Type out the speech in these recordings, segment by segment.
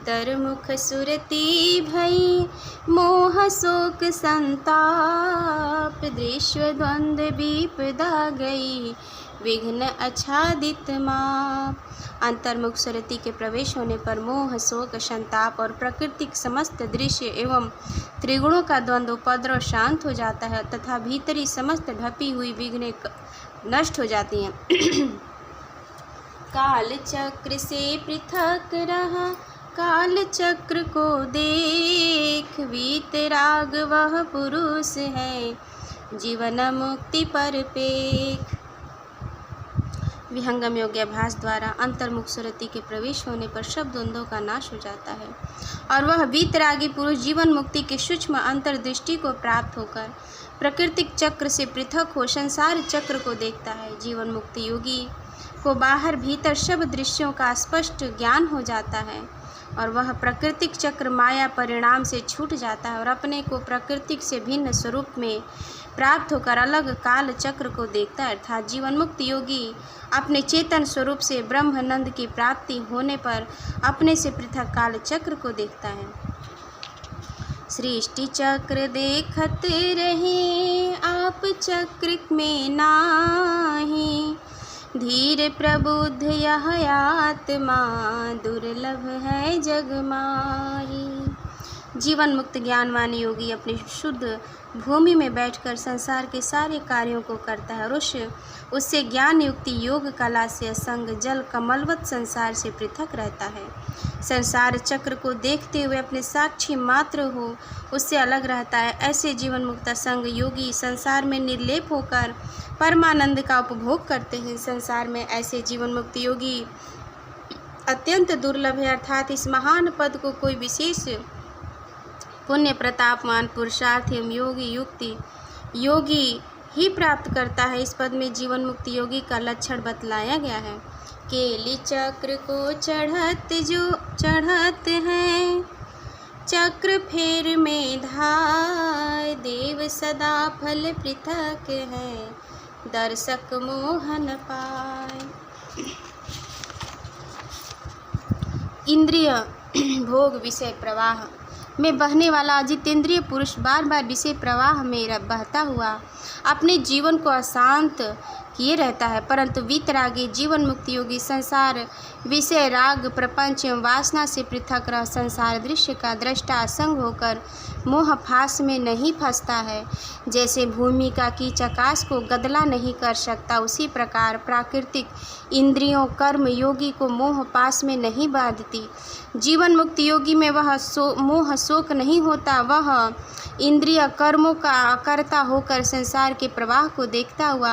अंतर्मुख सुरती भई मोह शोक संताप, दृश्य द्वंद्व विपदा गई विघ्न आच्छादित माप। अंतर्मुख सुरति के प्रवेश होने पर मोह शोक संताप और प्राकृतिक समस्त दृश्य एवं त्रिगुणों का द्वंद्व उपद्रव शांत हो जाता है तथा भीतरी समस्त ढपी हुई विघ्नें नष्ट हो जाती हैं। काल चक्र से पृथक रहा काल चक्र को देख, वीतराग वह पुरुष है जीवन मुक्ति पर पेख। विहंगम योग्याभ्यास द्वारा अंतर्मुख सुरति के प्रवेश होने पर सब द्वंद्वों का नाश हो जाता है और वह वीतरागी पुरुष जीवन मुक्ति के सूक्ष्म अंतर्दृष्टि को प्राप्त होकर प्राकृतिक चक्र से पृथक हो संसार चक्र को देखता है। जीवन मुक्ति योगी को बाहर भीतर सब दृश्यों का स्पष्ट ज्ञान हो जाता है और वह प्राकृतिक चक्र माया परिणाम से छूट जाता है और अपने को प्राकृतिक से भिन्न स्वरूप में प्राप्त होकर अलग काल चक्र को देखता है। अर्थात जीवन मुक्त योगी अपने चेतन स्वरूप से ब्रह्मानंद की प्राप्ति होने पर अपने से पृथक काल चक्र को देखता है। सृष्टि चक्र देखत रहे आप चक्र में नाही, धीर प्रबुद्ध यह आत्मा दुर्लभ है जग माही। जीवन मुक्त ज्ञानवान योगी अपनी शुद्ध भूमि में बैठकर संसार के सारे कार्यों को करता है और उससे ज्ञान युक्ति योग कला से असंग जल कमलवत संसार से पृथक रहता है। संसार चक्र को देखते हुए अपने साक्षी मात्र हो उससे अलग रहता है। ऐसे जीवन मुक्त असंग योगी संसार में निर्लेप होकर परमानंद का उपभोग करते हैं। संसार में ऐसे जीवन मुक्त योगी अत्यंत दुर्लभ है, अर्थात इस महान पद को कोई विशेष पुण्य प्रतापवान पुरुषार्थ एवं योगी ही प्राप्त करता है। इस पद में जीवन मुक्त योगी का लक्षण बतलाया गया है। केली चक्र को चढ़त है चक्र फेर में धाय, देव सदा फल पृथक है दर्शक मोहन पाए। इंद्रिय भोग विषय प्रवाह में बहने वाला जितेंद्रिय पुरुष बार बार विषय प्रवाह में बहता हुआ अपने जीवन को अशांत किए रहता है, परंतु वीतरागी जीवन मुक्त योगी संसार विषय राग प्रपंच एवं वासना से पृथक रह संसार दृश्य का दृष्टा असंग होकर मोह फास में नहीं फंसता है। जैसे भूमि का कीच आकाश को गदला नहीं कर सकता, उसी प्रकार प्राकृतिक इंद्रियों कर्म योगी को मोह पास में नहीं बांधती। जीवन मुक्त योगी में वह मोह शोक नहीं होता, वह इंद्रिय कर्मों का अकर्ता होकर संसार के प्रवाह को देखता हुआ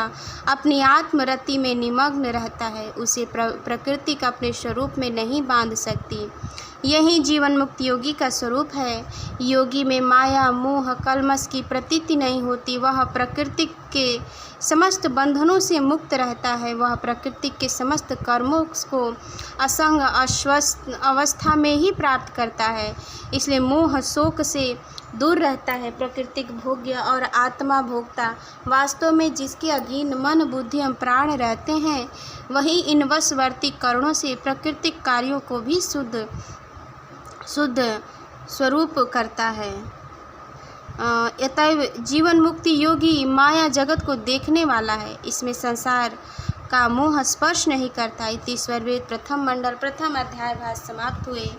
अपनी आत्मरति में निमग्न रहता है। उसे प्रकृति का अपने स्वरूप में नहीं बांध सकती। यही जीवन मुक्त योगी का स्वरूप है। योगी में माया मोह कलमश की प्रतीति नहीं होती, वह प्रकृति के समस्त बंधनों से मुक्त रहता है। वह प्रकृति के समस्त कर्मों को असंग अस्वस्थ अवस्था में ही प्राप्त करता है, इसलिए मोह शोक से दूर रहता है। प्राकृतिक भोग्य और आत्मा भोक्ता वास्तव में जिसके अधीन मन बुद्धि एवं प्राण रहते हैं, वही इन वशवर्ती करणों से प्राकृतिक कार्यों को भी शुद्ध स्वरूप करता है। अतएव जीवन मुक्ति योगी माया जगत को देखने वाला है, इसमें संसार का मोह स्पर्श नहीं करता। इति स्वरवेद प्रथम मंडल प्रथम अध्याय भाष्य समाप्त हुए।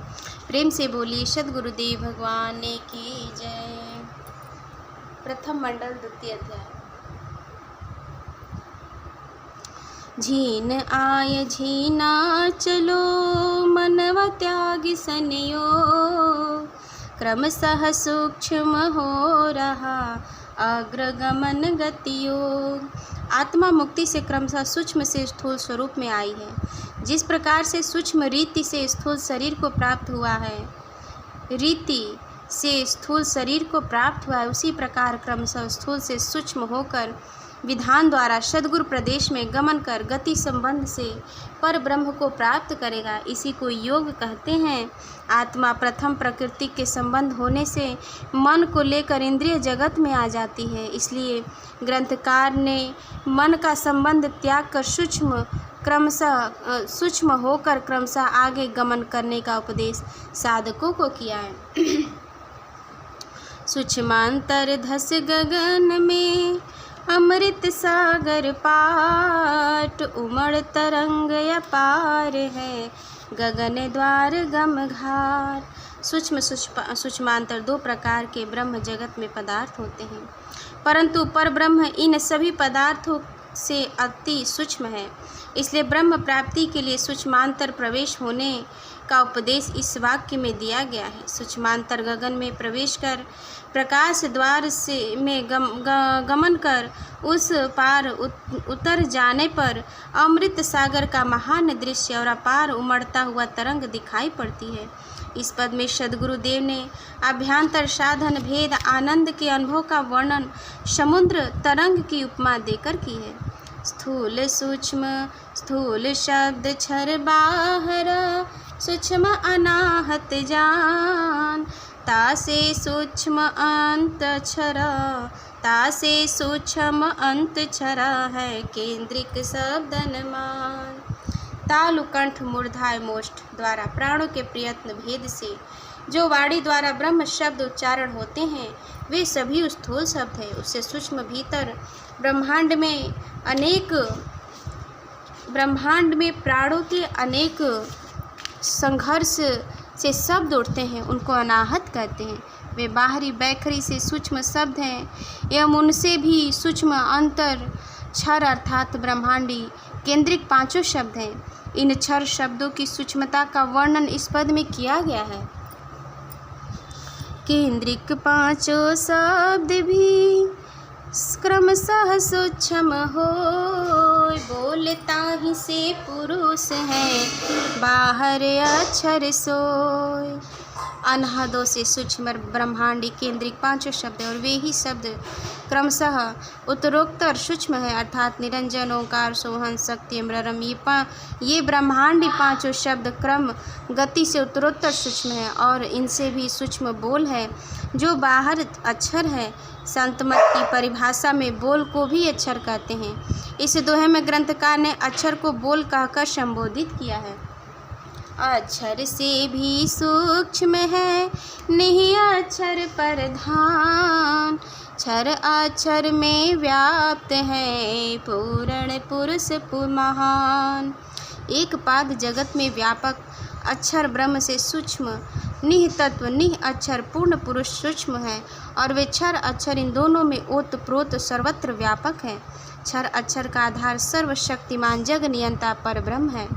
प्रेम से बोलिए सद्गुरुदेव भगवान की जय। प्रथम मंडल द्वितीय अध्याय। झीन आय झीना चलो मनवा त्याग सनियो, क्रमशः सूक्ष्म हो रहा अग्रगमन गतियो। आत्मा मुक्ति से क्रमशः सूक्ष्म से स्थूल स्वरूप में आई है। जिस प्रकार से सूक्ष्म रीति से स्थूल शरीर को प्राप्त हुआ है, उसी प्रकार क्रमशः स्थूल से सूक्ष्म होकर विधान द्वारा सद्गुरु प्रदेश में गमन कर गति संबंध से पर ब्रह्म को प्राप्त करेगा। इसी को योग कहते हैं। आत्मा प्रथम प्रकृति के संबंध होने से मन को लेकर इंद्रिय जगत में आ जाती है, इसलिए ग्रंथकार ने मन का संबंध त्याग कर सूक्ष्म क्रमशः सूक्ष्म होकर क्रमशः आगे गमन करने का उपदेश साधकों को किया है। सूक्ष्मांतर धस गगन में अमृत सागर पाट, उमड़ तरंग अपार है गगन द्वार गम घाट। सूक्ष्मांतर दो प्रकार के ब्रह्म जगत में पदार्थ होते हैं, परंतु पर ब्रह्म इन सभी पदार्थों से अति सूक्ष्म है। इसलिए ब्रह्म प्राप्ति के लिए सूक्ष्मांतर प्रवेश होने का उपदेश इस वाक्य में दिया गया है। सूक्ष्मांतर गगन में प्रवेश कर प्रकाश द्वार से में गमन कर उस पार उतर जाने पर अमृत सागर का महान दृश्य और अपार उमड़ता हुआ तरंग दिखाई पड़ती है। इस पद में सद्गुरुदेव ने अभ्यंतर साधन भेद आनंद के अनुभव का वर्णन समुद्र तरंग की उपमा देकर की है। स्थूल सूक्ष्म, स्थूल शब्द छर बाहर, सूक्ष्म अनाहत जान, तासे सूक्ष्म अंत छरा, तासे सूक्ष्म अंत छरा है केंद्रिक शब्द अनुमान। तालु कंठ मूर्धाय मोष्ठ द्वारा प्राणों के प्रयत्न भेद से जो वाणी द्वारा ब्रह्म शब्द उच्चारण होते हैं वे सभी स्थूल शब्द हैं। उससे सूक्ष्म भीतर ब्रह्मांड में प्राणों के अनेक संघर्ष से शब्द उठते हैं, उनको अनाहत कहते हैं। वे बाहरी बैखरी से सूक्ष्म शब्द हैं एवं उनसे भी सूक्ष्म अंतर क्षर अर्थात ब्रह्मांडी केंद्रिक पांचों शब्द हैं। इन क्षर शब्दों की सूक्ष्मता का वर्णन इस पद में किया गया है। केंद्रिक पांचों शब्द भी क्रमशः सूक्ष्म हो, बोलता ही से पुरुष है बाहर अक्षर सोय। अनहदों से सूक्ष्म ब्रह्मांडी केंद्रिक पांचों शब्द और वे ही शब्द क्रमशः उत्तरोत्तर सूक्ष्म है अर्थात निरंजन ओंकार सोहन शक्ति अमरम। ये ब्रह्मांडी पांचों शब्द क्रम गति से उत्तरोत्तर सूक्ष्म है और इनसे भी सूक्ष्म बोल है जो बाहर अक्षर है। संत मत की परिभाषा में बोल को भी अक्षर कहते हैं। इस दोहे में ग्रंथकार ने अक्षर को बोल कहकर संबोधित किया है। अक्षर से भी सूक्ष्म है नहीं अक्षर प्रधान, क्षर अक्षर में व्याप्त है पूर्ण पुरुष महान। एक पाद जगत में व्यापक अक्षर ब्रह्म से सूक्ष्म निह तत्व निह अक्षर पूर्ण पुरुष सूक्ष्म है और वे क्षर अक्षर इन दोनों में ओत प्रोत सर्वत्र व्यापक है। क्षर अक्षर का आधार सर्वशक्तिमान जग नियंता पर ब्रह्म है।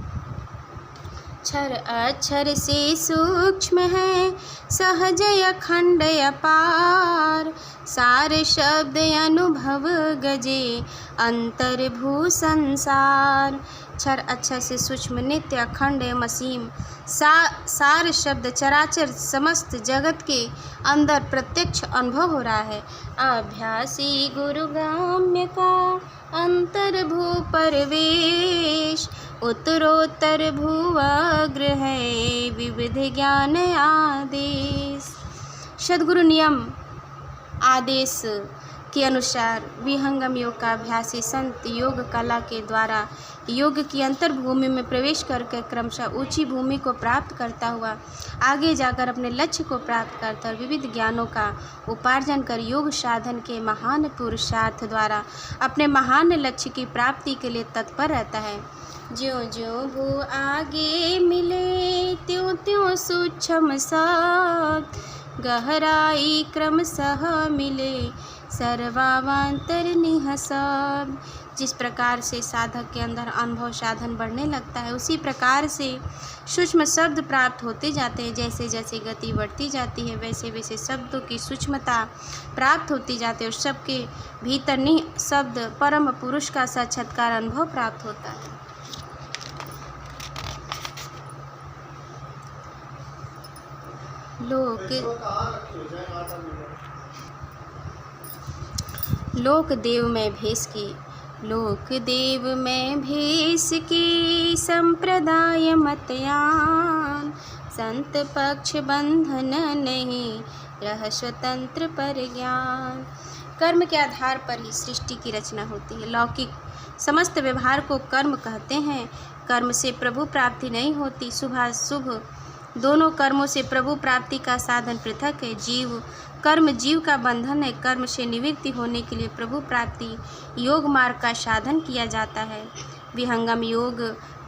क्षर अक्षर से सूक्ष्म है सहज अखंड अपार, सारे शब्द अनुभव गजे अंतर्भू संसार। क्षर अक्षर से सूक्ष्म नित्य अखंड असीम सार शब्द चराचर समस्त जगत के अंदर प्रत्यक्ष अनुभव हो रहा है। अभ्यासी गुरुगाम्य का अंतर्भू परवेश, उत्तरोत्तर भूअग्र है विविध ज्ञान आदेश। सद्गुरु नियम आदेश के अनुसार विहंगम योग का अभ्यासी संत योग कला के द्वारा योग की अंतर्भूमि में प्रवेश करके क्रमशः ऊंची भूमि को प्राप्त करता हुआ आगे जाकर अपने लक्ष्य को प्राप्त करता और विविध ज्ञानों का उपार्जन कर योग साधन के महान पुरुषार्थ द्वारा अपने महान लक्ष्य की प्राप्ति के लिए तत्पर रहता है। ज्यों ज्यों भू आगे मिले त्यों त्यों सूक्ष्म शब्द, गहराई क्रमशः मिले सर्वावांतर निहसब। जिस प्रकार से साधक के अंदर अनुभव साधन बढ़ने लगता है उसी प्रकार से सूक्ष्म शब्द प्राप्त होते जाते हैं। जैसे जैसे गति बढ़ती जाती है वैसे वैसे शब्दों की सूक्ष्मता प्राप्त होती जाती है और सबके भीतर निह शब्द परम पुरुष का साक्षात्कार अनुभव प्राप्त होता है। लोक देव में भेष की, लोक देव में भेष की संप्रदाय मतयान, संत पक्ष बंधन नहीं रह स्वतंत्र पर ज्ञान। कर्म के आधार पर ही सृष्टि की रचना होती है। लौकिक समस्त व्यवहार को कर्म कहते हैं। कर्म से प्रभु प्राप्ति नहीं होती। शुभाशुभ दोनों कर्मों से प्रभु प्राप्ति का साधन पृथक है। कर्म जीव का बंधन है। कर्म से निवृत्ति होने के लिए प्रभु प्राप्ति योग मार्ग का साधन किया जाता है। विहंगम योग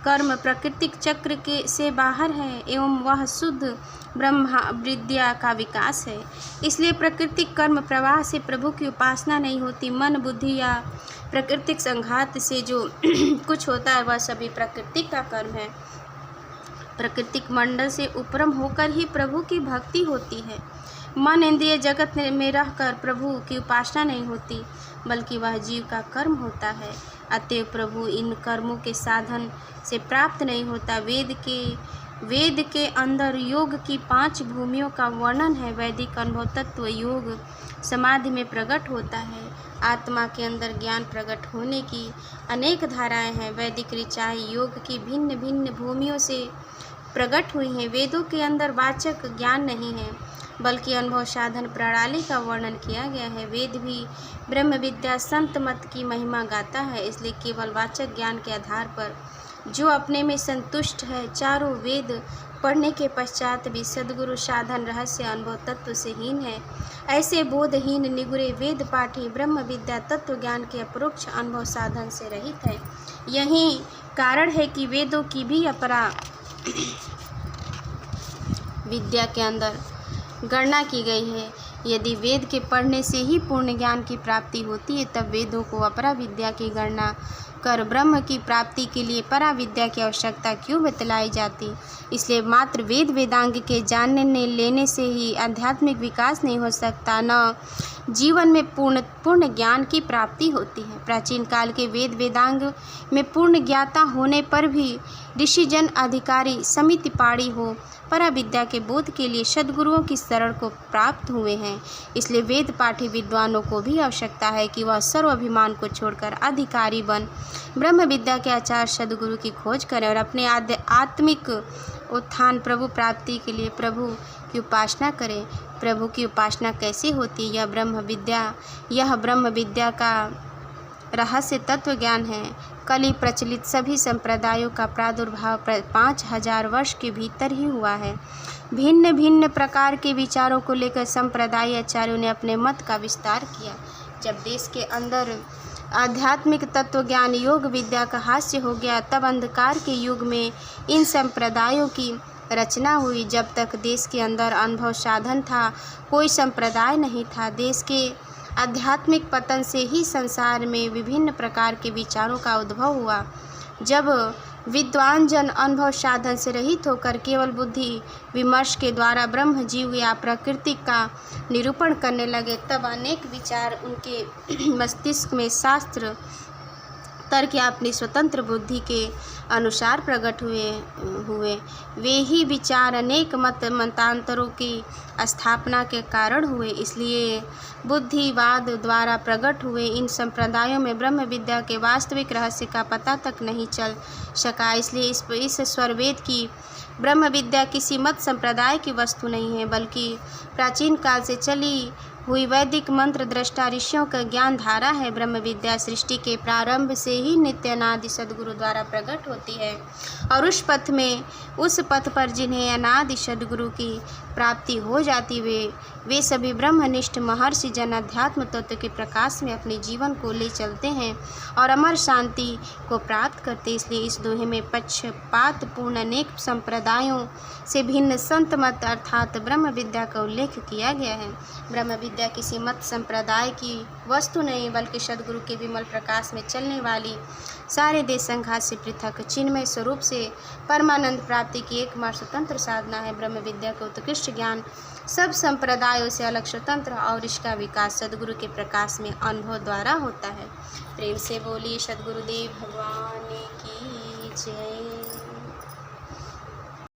कर्म प्राकृतिक चक्र के से बाहर है एवं वह शुद्ध ब्रह्म विद्या का विकास है। इसलिए प्राकृतिक कर्म प्रवाह से प्रभु की उपासना नहीं होती। मन बुद्धि या प्राकृतिक संघात से जो कुछ होता है वह सभी प्राकृतिक का कर्म है। प्राकृतिक मंडल से उपरम होकर ही प्रभु की भक्ति होती है। मन इंद्रिय जगत में रहकर प्रभु की उपासना नहीं होती, बल्कि वह जीव का कर्म होता है। अतएव प्रभु इन कर्मों के साधन से प्राप्त नहीं होता। वेद के अंदर योग की 5 भूमियों का वर्णन है। वैदिक अनुभव तत्व योग समाधि में प्रकट होता है। आत्मा के अंदर ज्ञान प्रकट होने की अनेक धाराएं हैं। वैदिक ऋचाएं योग की भिन्न भिन्न भूमियों से प्रकट हुई हैं। वेदों के अंदर वाचक ज्ञान नहीं है, बल्कि अनुभव साधन प्रणाली का वर्णन किया गया है। वेद भी ब्रह्म विद्या संत मत की महिमा गाता है। इसलिए केवल वाचक ज्ञान के आधार पर जो अपने में संतुष्ट है, चारों वेद पढ़ने के पश्चात भी सद्गुरु साधन रहस्य अनुभव तत्व से हीन है, ऐसे बोधहीन निगुरे वेद पाठी ब्रह्म विद्या तत्व ज्ञान के अपरोक्ष अनुभव साधन से रहित है। यही कारण है कि वेदों की भी अपरा विद्या के अंदर गणना की गई है। यदि वेद के पढ़ने से ही पूर्ण ज्ञान की प्राप्ति होती है, तब वेदों को अपरा विद्या की गणना कर ब्रह्म की प्राप्ति के लिए परा विद्या की आवश्यकता क्यों बतलाई जाती। इसलिए मात्र वेद वेदांग के जानने लेने से ही आध्यात्मिक विकास नहीं हो सकता, न जीवन में पूर्ण ज्ञान की प्राप्ति होती है। प्राचीन काल के वेद वेदांग में पूर्ण ज्ञाता होने पर भी ऋषिजन अधिकारी समिति पाड़ी हो परा विद्या के बोध के लिए सद्गुरुओं की शरण को प्राप्त हुए हैं। इसलिए वेद पाठी विद्वानों को भी आवश्यकता है कि वह सर्वाभिमान को छोड़कर अधिकारी बन ब्रह्म विद्या के आचार्य सद्गुरु की खोज करें और अपने आत्मिक उत्थान प्रभु प्राप्ति के लिए प्रभु की उपासना करें। प्रभु की उपासना कैसे होती है? यह ब्रह्म विद्या का रहस्य तत्व ज्ञान है। कली प्रचलित सभी संप्रदायों का प्रादुर्भाव 5000 वर्ष के भीतर ही हुआ है। भिन्न भिन्न प्रकार के विचारों को लेकर संप्रदाय आचार्यों ने अपने मत का विस्तार किया। जब देश के अंदर आध्यात्मिक तत्व ज्ञान योग विद्या का हास्य हो गया, तब अंधकार के युग में इन संप्रदायों की रचना हुई। जब तक देश के अंदर अनुभव साधन था, कोई संप्रदाय नहीं था। देश के आध्यात्मिक पतन से ही संसार में विभिन्न प्रकार के विचारों का उद्भव हुआ। जब विद्वान जन अनुभव साधन से रहित होकर केवल बुद्धि विमर्श के द्वारा ब्रह्म जीव या प्रकृति का निरूपण करने लगे, तब अनेक विचार उनके मस्तिष्क में शास्त्र तर्क या अपनी स्वतंत्र बुद्धि के अनुसार प्रकट हुए। वे ही विचार अनेक मतांतरों की स्थापना के कारण हुए। इसलिए बुद्धिवाद द्वारा प्रकट हुए इन संप्रदायों में ब्रह्म विद्या के वास्तविक रहस्य का पता तक नहीं चल सका। इसलिए इस स्वरवेद की ब्रह्म विद्या किसी मत संप्रदाय की वस्तु नहीं है, बल्कि प्राचीन काल से चली हुई वैदिक मंत्र दृष्टा ऋषियों का ज्ञान धारा है। ब्रह्म विद्या सृष्टि के प्रारंभ से ही नित्य अनादि सद्गुरु द्वारा प्रकट होती है और उस पथ पर जिन्हें अनादि सद्गुरु की प्राप्ति हो जाती वे सभी ब्रह्मनिष्ठ महर्षि जन अध्यात्म तत्व के प्रकाश में अपने जीवन को ले चलते हैं और अमर शांति को प्राप्त करते। इसलिए इस दोहे में पक्षपात पूर्ण अनेक संप्रदायों से भिन्न संत मत अर्थात ब्रह्म विद्या का उल्लेख किया गया है। ब्रह्म विद्या किसी मत संप्रदाय की वस्तु नहीं, बल्कि सद्गुरु के विमल प्रकाश में चलने वाली सारे देश संघात से पृथक चिन्मय स्वरूप से परमानंद प्राप्ति की एकमात्र स्वतंत्र साधना है। ब्रह्म विद्या का उत्कृष्ट ज्ञान सब संप्रदायों से अलग स्वतंत्र और इसका विकास सद्गुरु के प्रकाश में अनुभव द्वारा होता है। प्रेम से बोलिए सद्गुरुदेव भगवान की जय।